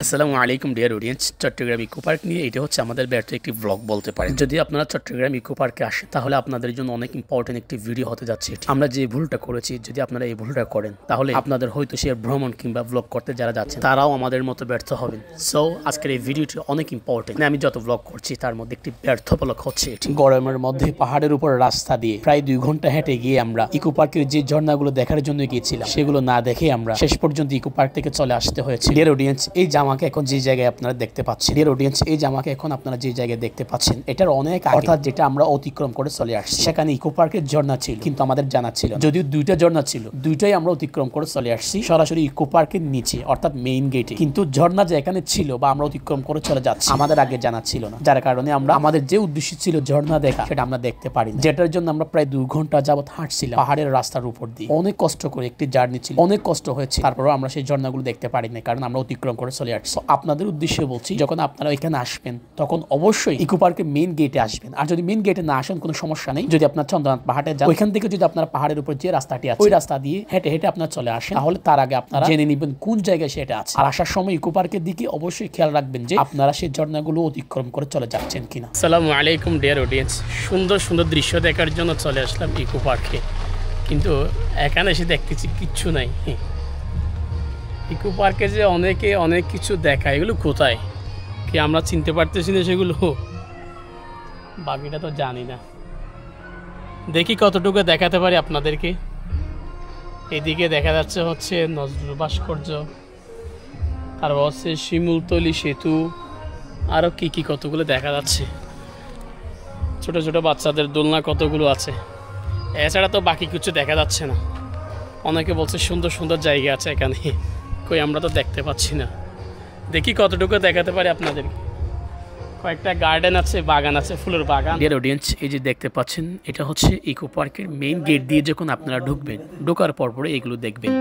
আসসালামু আলাইকুম dear audience, Chittagong eco park নিয়ে এটা হচ্ছে আমাদের ব্যর্থ একটি ব্লগ বলতে পারেন। যদি আপনারা চট্টগ্রাম ইকো পার্কে আসেন তাহলে আপনাদের জন্য অনেক ইম্পর্টেন্ট একটি ভিডিও হতে যাচ্ছে এটি। আমরা যে ভুলটা করেছি, যদি আপনারা এই ভুলটা করেন তাহলে আপনাদের হয়তো সে ভ্রমণ কিংবা ব্লগ করতে যারা যাচ্ছেন তারাও আমাদের মতো ব্যর্থ হবেন। সো আজকের এই ভিডিওটি অনেক ইম্পর্টেন্ট। আমি যত ব্লগ করছি তার মধ্যে একটি ব্যর্থ ব্লগ হচ্ছে এটি। গরমের মধ্যে পাহাড়ের উপর রাস্তা দিয়ে প্রায় 2 ঘন্টা হেঁটে গিয়ে আমরা ইকো পার্কের যে ঝর্ণাগুলো দেখার জন্য গিয়েছিলাম সেগুলো না দেখে আমরা শেষ পর্যন্ত ইকো পার্ক থেকে চলে আসতে হয়েছে। ডিয়ার অডিয়েন্স, এই জামাকে এখন যে জায়গায় আপনারা দেখতে পাচ্ছেন, ডিয়ার অডিয়েন্স, এই জামাকে এখন আপনারা যে জায়গায় দেখতে পাচ্ছেন এটার অনেক আগে, অর্থাৎ যেটা আমরা অতিক্রম করে চলে আসছি, সেখানে ইকো পার্কের ঝর্ণা ছিল, কিন্তু আমাদের জানা ছিল যদিও 2টা ঝর্ণা ছিল, 2টাই আমরা অতিক্রম করে চলে আসছি সরাসরি ইকো পার্কের নিচে, অর্থাৎ মেইন গেটে। কিন্তু ঝর্ণা যে এখানে ছিল বা আমরা অতিক্রম করে চলে যাচ্ছি আমাদের আগে জানা ছিল না, যার কারণে আমরা আমাদের যে উদ্দেশ্য ছিল ঝর্ণা দেখা সেটা আমরা দেখতে পারি না, যেটার জন্য আমরা প্রায় 2 ঘন্টা যাবত হাঁটছিলাম পাহাড়ের রাস্তার উপর দিয়ে। অনেক কষ্ট করে একটি জার্নি ছিল, অনেক কষ্ট হয়েছে, তারপরেও আমরা সেই ঝর্ণাগুলো দেখতে পারি না কারণ আমরা অতিক্রম করে চলে আসছি। আপনাদের উদ্দেশ্যে বলছি, যখন আপনারা এখানে আসবেন তখন অবশ্যই ইকো পার্কের মেইন গেটে আসবেন। আর যদি মেইন গেটে না আসেন কোনো সমস্যা নেই, যদি আপনার চন্দ্রনাথ পাহাড়ে যান ওইখান থেকে যদি আপনারা পাহাড়ের উপর যে রাস্তাটি আছে ওই রাস্তা দিয়ে হেঁটে হেঁটে আপনারা চলে আসেন, তাহলে তার আগে আপনারা জেনে নেবেন কোন জায়গায় সেটা আছে। আর আসার সময় ইকো পার্কের দিকে অবশ্যই খেয়াল রাখবেন যে আপনারা সেই ঝর্ণাগুলো অতিক্রম করে চলে যাচ্ছেন কিনা। আসসালামু আলাইকুম ডিয়ার অডিয়েন্স, সুন্দর সুন্দর দৃশ্য দেখার জন্য চলে আসলাম ইকো পার্কে, কিন্তু এখানে এসে দেখতেছি কিচ্ছু নাই। ইকো পার্কে যে অনেকে অনেক কিছু দেখায়, এগুলো কোথায় কি আমরা চিনতে পারতেছি না সেগুলো, বাকিটা তো জানি না। দেখি কতটুকু দেখাতে পারি আপনাদেরকে। এদিকে দেখা যাচ্ছে হচ্ছে নজরুল ভাস্কর্য, তারপর হচ্ছে শিমুলতলি সেতু, আরও কি কতগুলো দেখা যাচ্ছে, ছোট ছোট বাচ্চাদের দোলনা কতগুলো আছে। এছাড়া তো বাকি কিছু দেখা যাচ্ছে না। অনেকে বলছে সুন্দর সুন্দর জায়গা আছে এখানে, কই আমরা তো দেখতে পাচ্ছি না। দেখি কতটুকু দেখাতে পারি আপনাদেরকে। কয়েকটা গার্ডেন আছে, বাগান আছে, ফুলের বাগান। ডিয়ার অডিয়েন্স, এই যে দেখতে পাচ্ছেন এটা হচ্ছে ইকো পার্কের মেইন গেট দিয়ে যখন আপনারা ঢুকবেন, ঢোকার পরে এগুলো দেখবেন।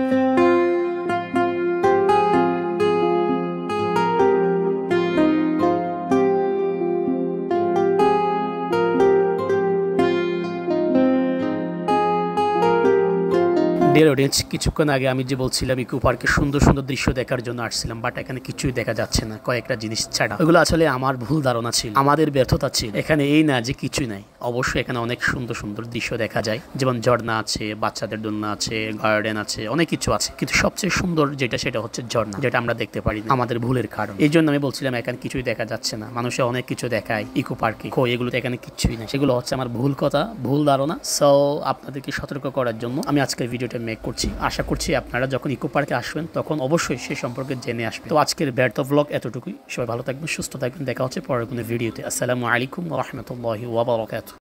ডিয়ার অডিয়েন্স, কিছুক্ষণ আগে আমি যে বলছিলাম ইকো পার্কে সুন্দর সুন্দর দৃশ্য দেখার জন্য আসছিলাম, বাট এখানে কিছুই দেখা যাচ্ছে না কয়েকটা জিনিস ছাড়া। ওগুলো আসলে আমার ভুল ধারণা ছিল, আমাদের ব্যর্থতা ছিল। এখানে এই না যে কিছুই নাই, অবশ্যই এখানে অনেক সুন্দর সুন্দর দৃশ্য দেখা যায়, যেমন ঝর্ণা আছে, বাচ্চাদের দোলনা আছে, গার্ডেন আছে, অনেক কিছু আছে, কিন্তু সবচেয়ে সুন্দর যেটা সেটা হচ্ছে ঝর্ণা, যেটা আমরা দেখতে পারি না আমাদের ভুলের কারণ। এই জন্য আমি বলছিলাম এখানে কিছুই দেখা যাচ্ছে না। মানুষে অনেক কিছু দেখায় ইকো পার্কে, কই এগুলো এখানে কিছুই না। সেগুলো হচ্ছে আমার ভুল কথা, ভুল ধারণা। সো আপনাদেরকে সতর্ক করার জন্য আমি আজকের ভিডিওটা মেক করছি। আশা করছি আপনারা যখন ইকো পার্কে আসবেন তখন অবশ্যই সে সম্পর্কে জেনে আসবেন। তো আজকের ব্যর্থ ব্লগ এতটুকুই। সবাই ভালো থাকবেন, সুস্থ থাকবেন, দেখা হচ্ছে পরের কোনো ভিডিওতে। আসসালামু আলাইকুম ওয়া রাহমাতুল্লাহি ওয়া বারাকাতুহু।